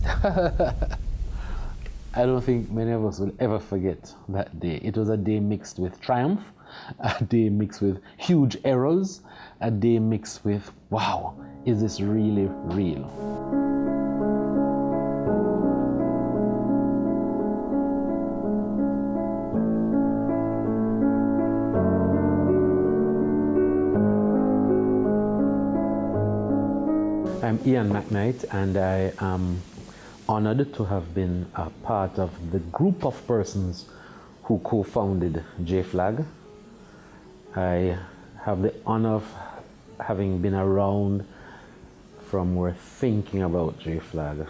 I don't think many of us will ever forget that day. It was a day mixed with triumph, a day mixed with huge errors, a day mixed with, wow, is this really real? I'm Ian McKnight, and I am honored to have been a part of the group of persons who co-founded JFLAG. I have the honor of having been around from we're thinking about JFLAG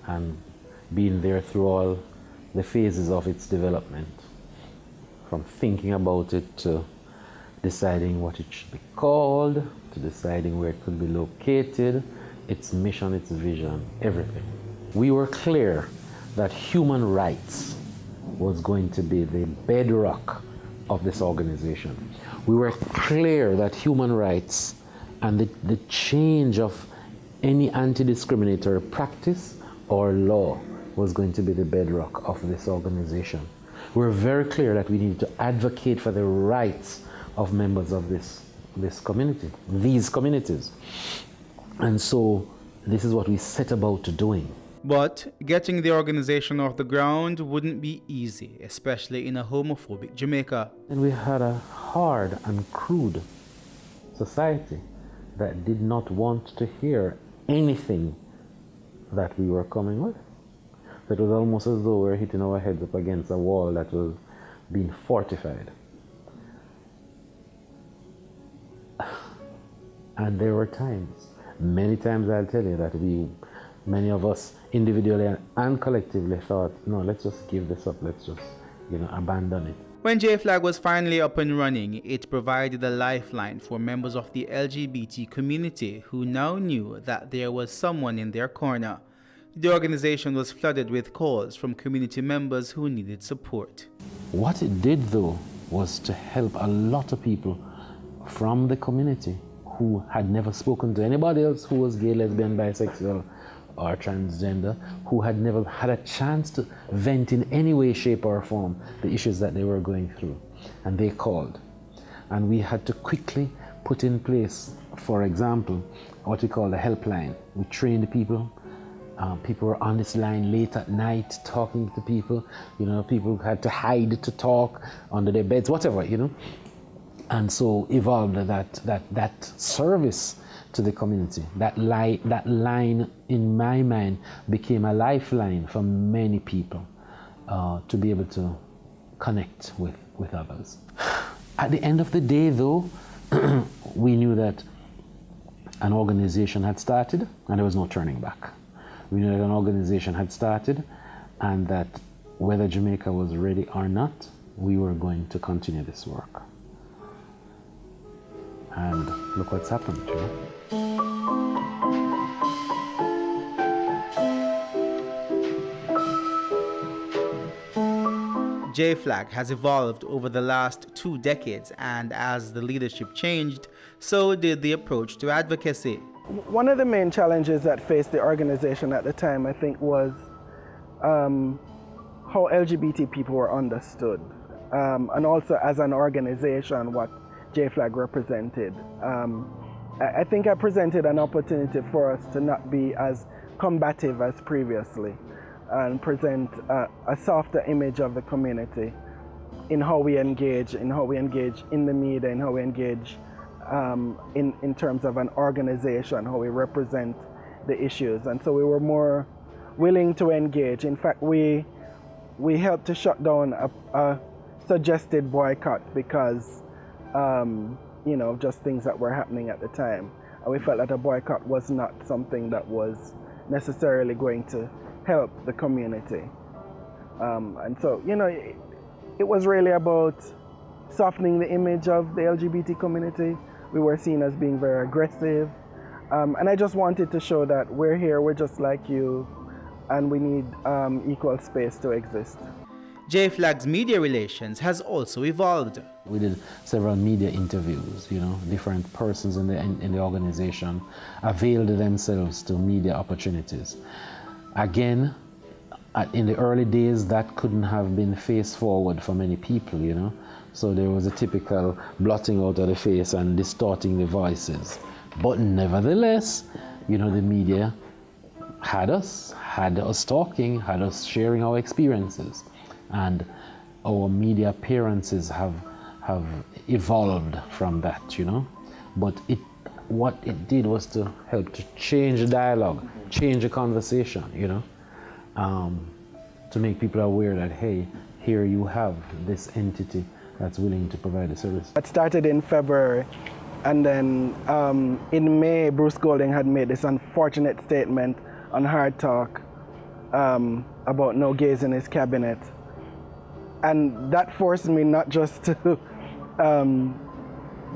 and being there through all the phases of its development, from thinking about it to deciding what it should be called, to deciding where it could be located, its mission, its vision, everything. We were clear that human rights was going to be the bedrock of this organization. We were clear that human rights and the change of any anti-discriminatory practice or law was going to be the bedrock of this organization. We were very clear that we needed to advocate for the rights of members of this community, these communities. And so this is what we set about doing. But getting the organization off the ground wouldn't be easy, especially in a homophobic Jamaica. And we had a hard and crude society that did not want to hear anything that we were coming with. So it was almost as though we were hitting our heads up against a wall that was being fortified. And there were times, many times I'll tell you, that many of us individually and collectively thought, no, let's just give this up, let's just, abandon it. When JFLAG was finally up and running, it provided a lifeline for members of the LGBT community who now knew that there was someone in their corner. The organization was flooded with calls from community members who needed support. What it did, though, was to help a lot of people from the community who had never spoken to anybody else who was gay, lesbian, bisexual, or transgender, who had never had a chance to vent in any way, shape, or form the issues that they were going through. And they called. And we had to quickly put in place, for example, what we call the helpline. We trained people. People were on this line late at night talking to people. People had to hide to talk under their beds, whatever, And so evolved that service to the community. That line, in my mind, became a lifeline for many people to be able to connect with others. At the end of the day, though, we knew that an organization had started and there was no turning back. We knew that an organization had started and that whether Jamaica was ready or not, we were going to continue this work. And look what's happened, JFLAG has evolved over the last 2 decades, and as the leadership changed, so did the approach to advocacy. One of the main challenges that faced the organization at the time, I think, was how LGBT people were understood, and also as an organization, what JFLAG represented. I think I presented an opportunity for us to not be as combative as previously and present a softer image of the community in how we engage in the media, in how we engage in terms of an organization, how we represent the issues. And so we were more willing to engage. In fact, we helped to shut down a suggested boycott because just things that were happening at the time. And we felt that a boycott was not something that was necessarily going to help the community. And so, it was really about softening the image of the LGBT community. We were seen as being very aggressive. And I just wanted to show that we're here, we're just like you, and we need equal space to exist. JFLAG's media relations has also evolved. We did several media interviews, different persons in the organization availed themselves to media opportunities. again, in the early days, that couldn't have been face forward for many people, you know. So there was a typical blotting out of the face and distorting the voices. But nevertheless, you know, the media had us talking, had us sharing our experiences, and our media appearances have evolved from that, you know. But what it did was to help to change the dialogue, change the conversation, you know, to make people aware that, hey, here you have this entity that's willing to provide a service. It started in February, and then in May, Bruce Golding had made this unfortunate statement on Hard Talk about no gays in his cabinet. And that forced me not just to,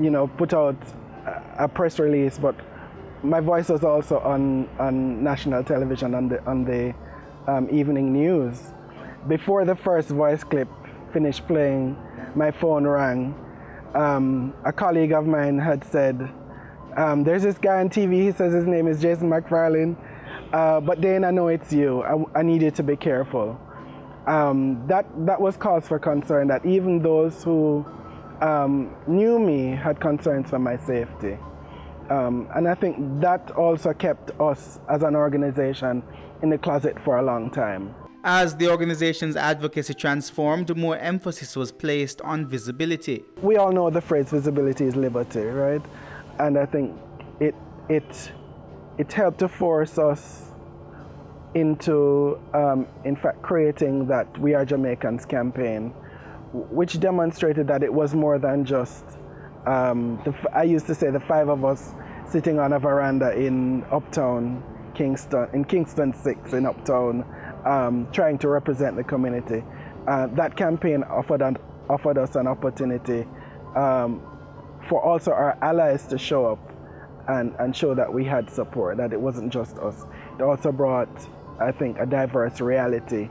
you know, put out a press release, but my voice was also on national television, on the evening news. Before the first voice clip finished playing, my phone rang. A colleague of mine had said, there's this guy on TV, he says his name is Jason McFarlane, but Dane, I know it's you. I need you to be careful. That was cause for concern, that even those who knew me had concerns for my safety. And I think that also kept us as an organization in the closet for a long time. As the organization's advocacy transformed, more emphasis was placed on visibility. We all know the phrase visibility is liberty, right? And I think it helped to force us into, in fact, creating that We Are Jamaicans campaign, which demonstrated that it was more than just, I used to say, the five of us sitting on a veranda in Uptown, Kingston 6 in Uptown, trying to represent the community. That campaign offered us an opportunity for also our allies to show up and show that we had support, that it wasn't just us. It also brought, I think, a diverse reality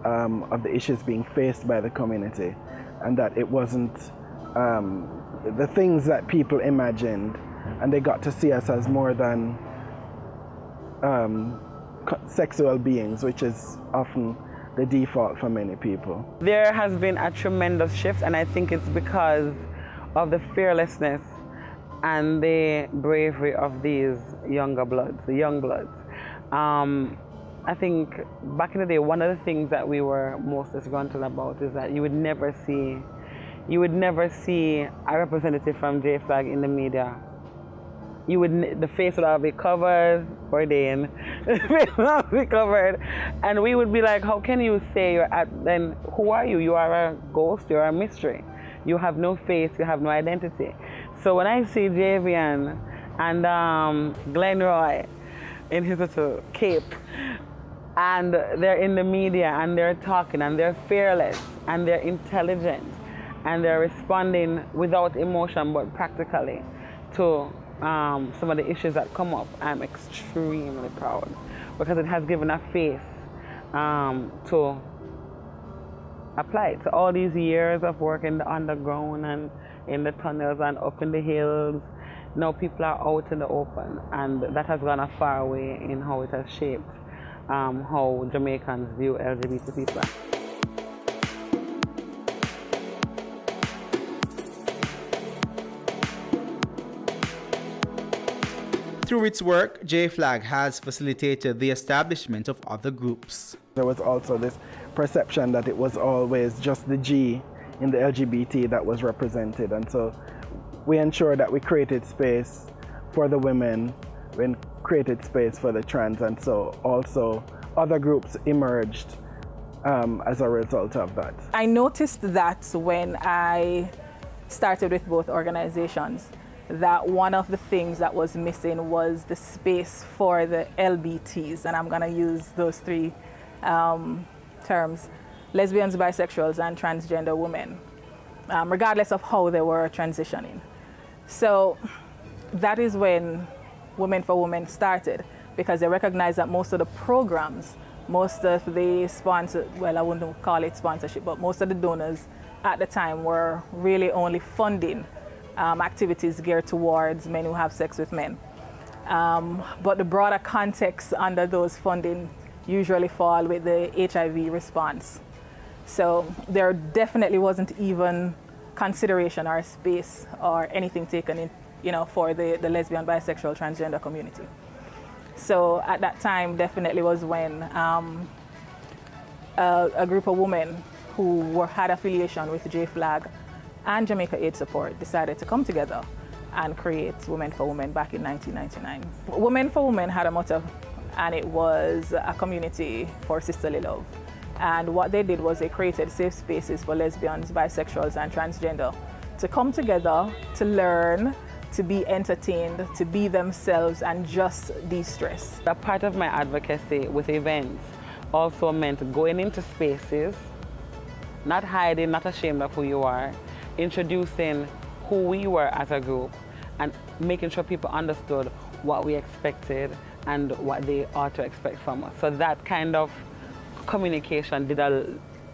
of the issues being faced by the community, and that it wasn't the things that people imagined, and they got to see us as more than sexual beings, which is often the default for many people. There has been a tremendous shift, and I think it's because of the fearlessness and the bravery of these younger bloods, the young bloods. I think back in the day, one of the things that we were most disgruntled about is that you would never see a representative from JFLAG in the media. The face would all be covered, or Dane, the face would all be covered, and we would be like, how can you say then who are you? You are a ghost, you're a mystery. You have no face, you have no identity. So when I see Javian and Glenn Roy in his little cape, and they're in the media and they're talking and they're fearless and they're intelligent and they're responding without emotion but practically to some of the issues that come up, I'm extremely proud, because it has given a face to apply to all these years of work in the underground and in the tunnels and up in the hills. Now people are out in the open, and that has gone a far way in how it has shaped how Jamaicans view LGBT people. Through its work, JFLAG has facilitated the establishment of other groups. There was also this perception that it was always just the G in the LGBT that was represented, and so we ensured that we created space for the women, we created space for the trans, and so also other groups emerged as a result of that. I noticed that when I started with both organizations, that one of the things that was missing was the space for the LBTs, and I'm going to use those three terms: lesbians, bisexuals, and transgender women, regardless of how they were transitioning. So that is when Women for Women started, because they recognized that most of the programs, most of the sponsors, well, I wouldn't call it sponsorship, but most of the donors at the time were really only funding activities geared towards men who have sex with men. But the broader context under those funding, usually fall with the HIV response. So there definitely wasn't even consideration or space or anything taken in, for the lesbian, bisexual, transgender community. So at that time definitely was when a group of women who had affiliation with JFLAG and Jamaica AIDS Support decided to come together and create Women for Women back in 1999. Women for Women had a motto, and it was a community for sisterly love. And what they did was they created safe spaces for lesbians, bisexuals, and transgender to come together, to learn, to be entertained, to be themselves, and just de-stress. A part of my advocacy with events also meant going into spaces, not hiding, not ashamed of who you are, introducing who we were as a group, and making sure people understood what we expected and what they ought to expect from us. So that kind of communication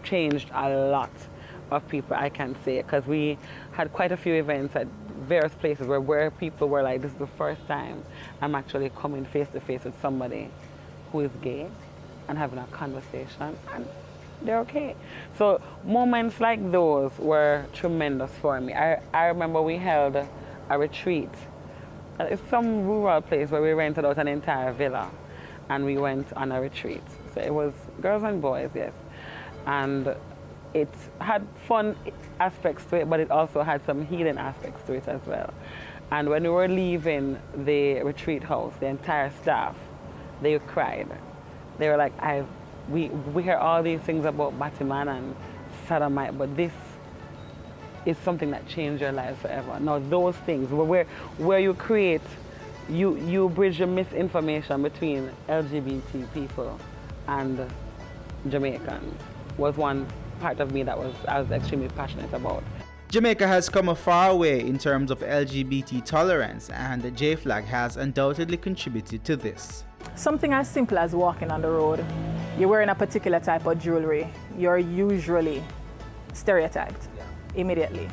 changed a lot of people, I can say, because we had quite a few events at various places where people were like, this is the first time I'm actually coming face to face with somebody who is gay and having a conversation, and they're okay. So moments like those were tremendous for me. I remember we held a retreat. It's some rural place where we rented out an entire villa and we went on a retreat. So it was girls and boys, yes. And it had fun aspects to it, but it also had some healing aspects to it as well. And when we were leaving the retreat house, the entire staff, they cried. They were like, we hear all these things about Batman and Sodomite, but this is something that changed your lives forever. Now those things, where you create, you bridge the misinformation between LGBT people and Jamaicans, was one part of me that I was extremely passionate about. Jamaica has come a far way in terms of LGBT tolerance, and JFLAG has undoubtedly contributed to this. Something as simple as walking on the road, you're wearing a particular type of jewelry, you're usually stereotyped immediately.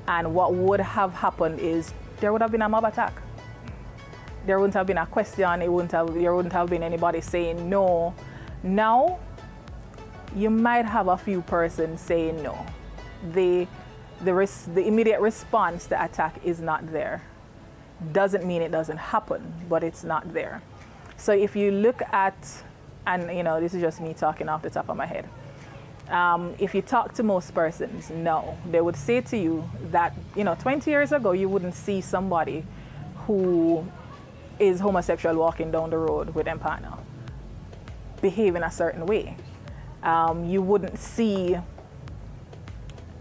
And what would have happened is there would have been a mob attack. There wouldn't have been a question, there wouldn't have been anybody saying no. Now, you might have a few persons saying no. The immediate response to attack is not there. Doesn't mean it doesn't happen, but it's not there. So if you look at, and this is just me talking off the top of my head, if you talk to most persons, no, they would say to you that 20 years ago you wouldn't see somebody who is homosexual walking down the road with their partner behave in a certain way. You wouldn't see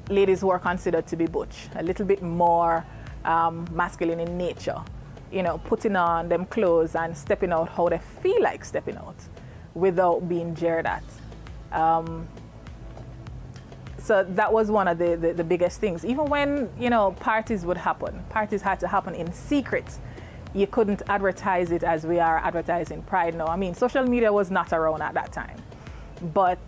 ladies who are considered to be butch, a little bit more masculine in nature, putting on them clothes and stepping out how they feel like stepping out without being jeered at. So that was one of the biggest things. Even when, parties would happen, parties had to happen in secret. You couldn't advertise it as we are advertising Pride now. I mean, social media was not around at that time. But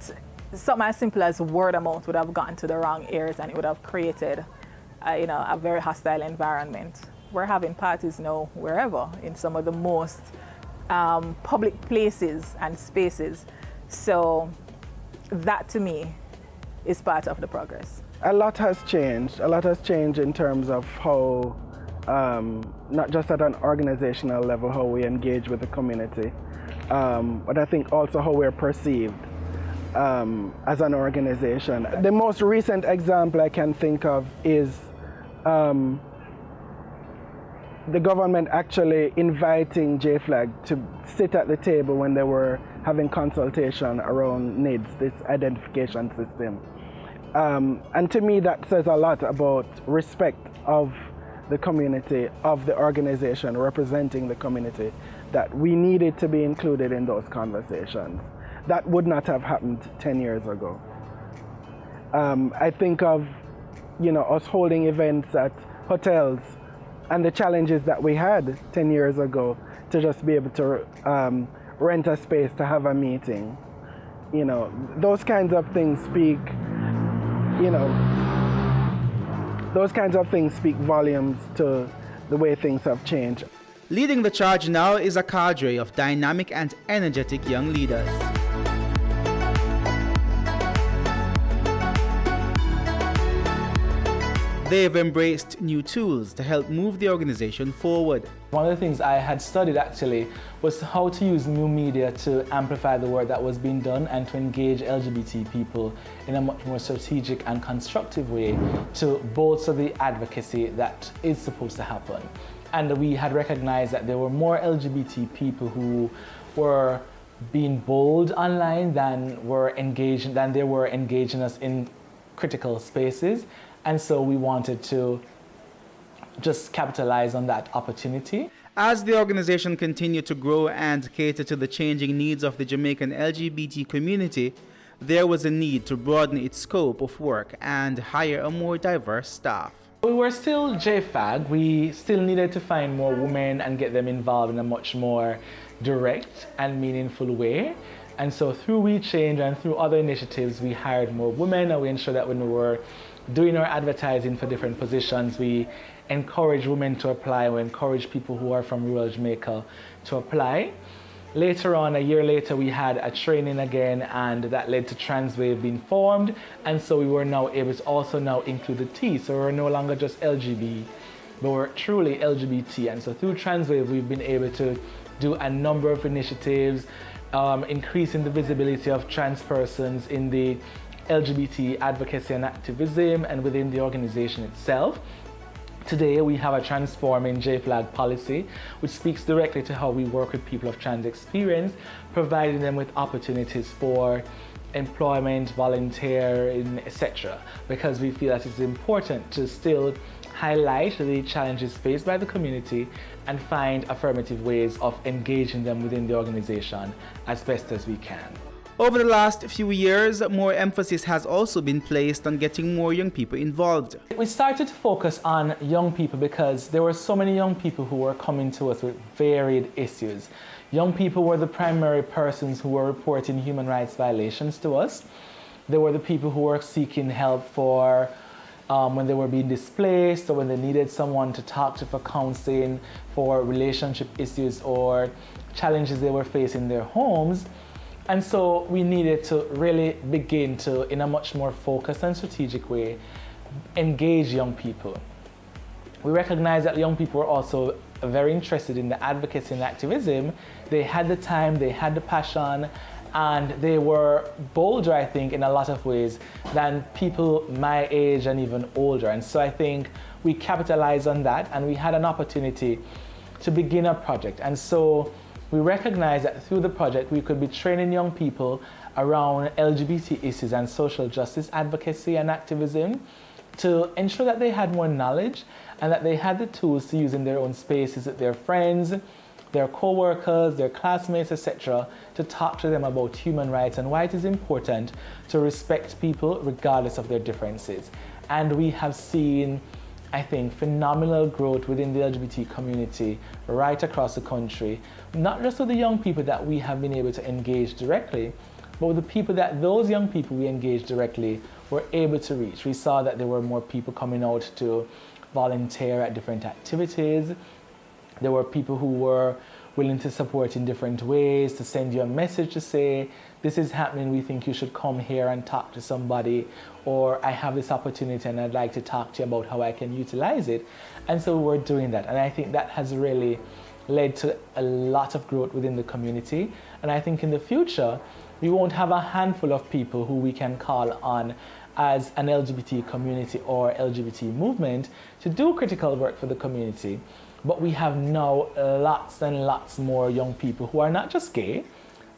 something as simple as word of mouth would have gotten to the wrong ears, and it would have created, a very hostile environment. We're having parties now wherever, in some of the most public places and spaces. So that, to me, is part of the progress. A lot has changed. A lot has changed in terms of how, not just at an organizational level, how we engage with the community, but I think also how we're perceived as an organization. The most recent example I can think of is the government actually inviting JFLAG to sit at the table when they were having consultation around NIDS, this identification system. And to me, that says a lot about respect of the community, of the organization representing the community, that we needed to be included in those conversations. That would not have happened 10 years ago. I think of, us holding events at hotels and the challenges that we had 10 years ago to just be able to rent a space to have a meeting. Those kinds of things speak, those kinds of things speak volumes to the way things have changed. Leading the charge now is a cadre of dynamic and energetic young leaders. They've embraced new tools to help move the organization forward. One of the things I had studied actually was how to use new media to amplify the work that was being done and to engage LGBT people in a much more strategic and constructive way to bolster the advocacy that is supposed to happen. And we had recognized that there were more LGBT people who were being bold online than they were engaging us in critical spaces. And so we wanted to just capitalize on that opportunity. As the organization continued to grow and cater to the changing needs of the Jamaican LGBT community, there was a need to broaden its scope of work and hire a more diverse staff. We were still JFLAG. We still needed to find more women and get them involved in a much more direct and meaningful way. And so through We Change and through other initiatives, we hired more women, and we ensured that when we were doing our advertising for different positions, we encourage women to apply. We encourage people who are from rural Jamaica to apply. Later on, a year later, we had a training again, and that led to Transwave being formed. And so we were now able to also now include the T. So we're no longer just LGB, but we're truly LGBT. And so through Transwave, we've been able to do a number of initiatives, increasing the visibility of trans persons in the LGBT advocacy and activism and within the organization itself. Today we have a transforming JFLAG policy which speaks directly to how we work with people of trans experience, providing them with opportunities for employment, volunteering, etc. Because we feel that it's important to still highlight the challenges faced by the community and find affirmative ways of engaging them within the organization as best as we can. Over the last few years, more emphasis has also been placed on getting more young people involved. We started to focus on young people because there were so many young people who were coming to us with varied issues. Young people were the primary persons who were reporting human rights violations to us. They were the people who were seeking help for when they were being displaced, or when they needed someone to talk to for counseling for relationship issues or challenges they were facing in their homes. And so we needed to really begin to, in a much more focused and strategic way, engage young people. We recognized that young people were also very interested in the advocacy and activism. They had the time, they had the passion, and they were bolder, I think, in a lot of ways than people my age and even older. And so I think we capitalized on that, and we had an opportunity to begin a project. And so we recognized that through the project, we could be training young people around LGBT issues and social justice advocacy and activism to ensure that they had more knowledge and that they had the tools to use in their own spaces with their friends, their co-workers, their classmates, etc., to talk to them about human rights and why it is important to respect people regardless of their differences. And we have seen, I think, phenomenal growth within the LGBT community right across the country, not just with the young people that we have been able to engage directly, but with the people that those young people we engaged directly were able to reach. We saw that there were more people coming out to volunteer at different activities. There were people who were willing to support in different ways, to send you a message to say, this is happening, we think you should come here and talk to somebody, or I have this opportunity and I'd like to talk to you about how I can utilize it. And so we're doing that. And I think that has really led to a lot of growth within the community. And I think in the future, we won't have a handful of people who we can call on as an LGBT community or LGBT movement to do critical work for the community. But we have now lots and lots more young people who are not just gay,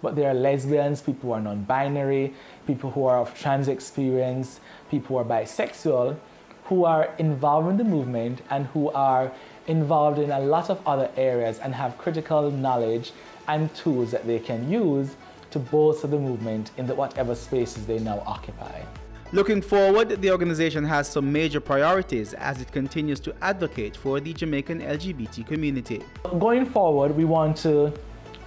but they are lesbians, people who are non-binary, people who are of trans experience, people who are bisexual, who are involved in the movement and who are involved in a lot of other areas and have critical knowledge and tools that they can use to bolster the movement in whatever spaces they now occupy. Looking forward, the organization has some major priorities as it continues to advocate for the Jamaican LGBT community. Going forward, we want to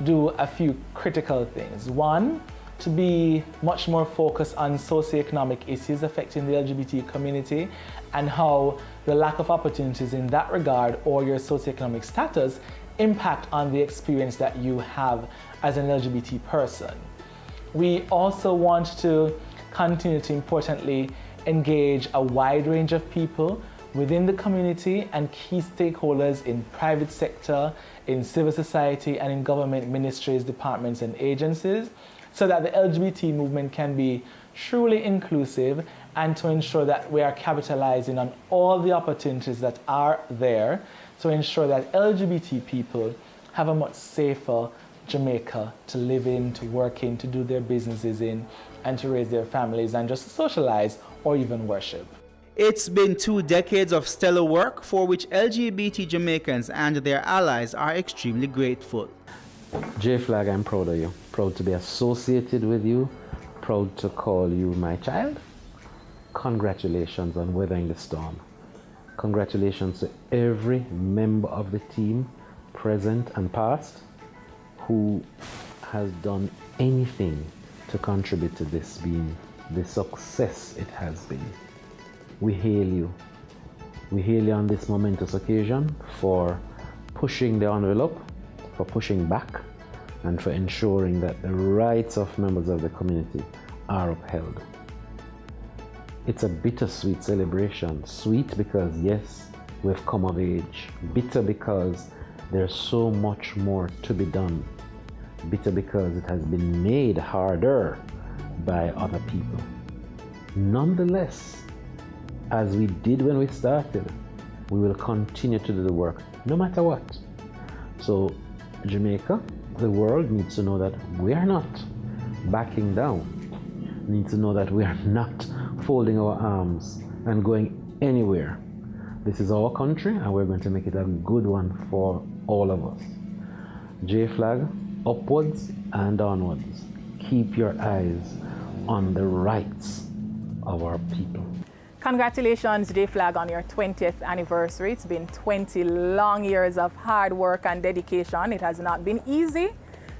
do a few critical things. One, to be much more focused on socioeconomic issues affecting the LGBT community and how the lack of opportunities in that regard or your socioeconomic status impact on the experience that you have as an LGBT person. We also want to continue to importantly engage a wide range of people within the community and key stakeholders in private sector, in civil society, and in government ministries, departments, and agencies, so that the LGBT movement can be truly inclusive and to ensure that we are capitalizing on all the opportunities that are there to ensure that LGBT people have a much safer Jamaica to live in, to work in, to do their businesses in, and to raise their families and just socialize or even worship. It's been 2 decades of stellar work for which LGBT Jamaicans and their allies are extremely grateful. JFLAG, I'm proud of you. Proud to be associated with you. Proud to call you my child. Congratulations on weathering the storm. Congratulations to every member of the team, present and past, who has done anything to contribute to this being the success it has been. We hail you. We hail you on this momentous occasion for pushing the envelope, for pushing back, and for ensuring that the rights of members of the community are upheld. It's a bittersweet celebration. Sweet because, yes, we've come of age. Bitter because there's so much more to be done. Bitter because it has been made harder by other people. Nonetheless, as we did when we started, we will continue to do the work no matter what. So Jamaica, the world needs to know that we are not backing down. Needs to know that we are not folding our arms and going anywhere. This is our country and we're going to make it a good one for all of us. JFLAG, upwards and onwards. Keep your eyes on the rights of our people. Congratulations, JFLAG, on your 20th anniversary. It's been 20 long years of hard work and dedication. It has not been easy.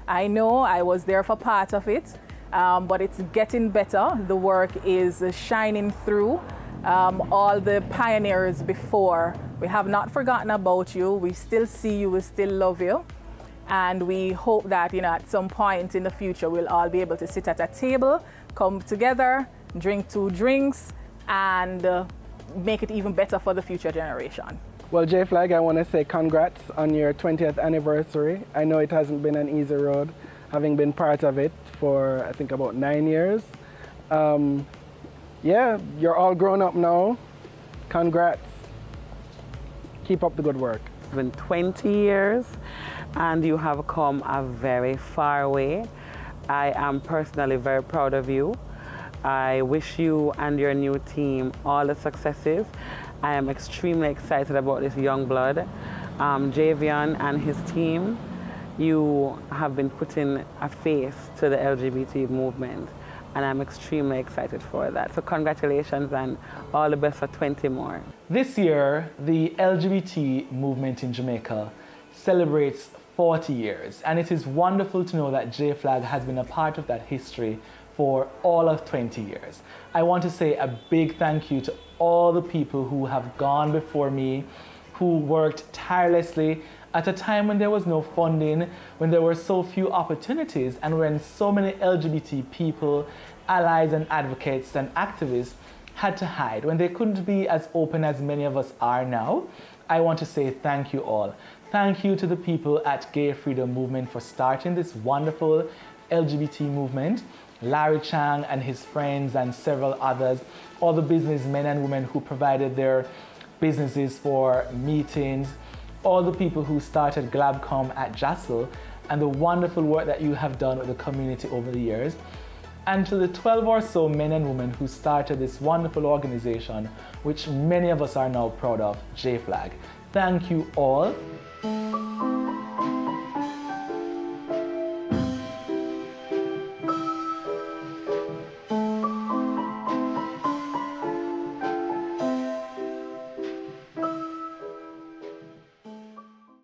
I know I was there for part of it, but it's getting better. The work is shining through. All the pioneers before, we have not forgotten about you. We still see you, we still love you. And we hope that, at some point in the future, we'll all be able to sit at a table, come together, drink 2 drinks, and make it even better for the future generation. Well, JFLAG, I want to say congrats on your 20th anniversary. I know it hasn't been an easy road, having been part of it for, I think, about 9 years. Yeah, you're all grown up now. Congrats. Keep up the good work. It's been 20 years and you have come a very far way. I am personally very proud of you. I wish you and your new team all the successes. I am extremely excited about this young blood. Javion and his team, you have been putting a face to the LGBT movement, and I'm extremely excited for that. So congratulations and all the best for 20 more. This year, the LGBT movement in Jamaica celebrates 40 years, and it is wonderful to know that JFLAG has been a part of that history for all of 20 years. I want to say a big thank you to all the people who have gone before me, who worked tirelessly at a time when there was no funding, when there were so few opportunities, and when so many LGBT people, allies and advocates and activists had to hide, when they couldn't be as open as many of us are now. I want to say thank you all. Thank you to the people at Gay Freedom Movement for starting this wonderful LGBT movement. Larry Chang and his friends and several others, all the businessmen and women who provided their businesses for meetings, all the people who started GlabCom at JASL, and the wonderful work that you have done with the community over the years, and to the 12 or so men and women who started this wonderful organization, which many of us are now proud of, JFLAG. Thank you all.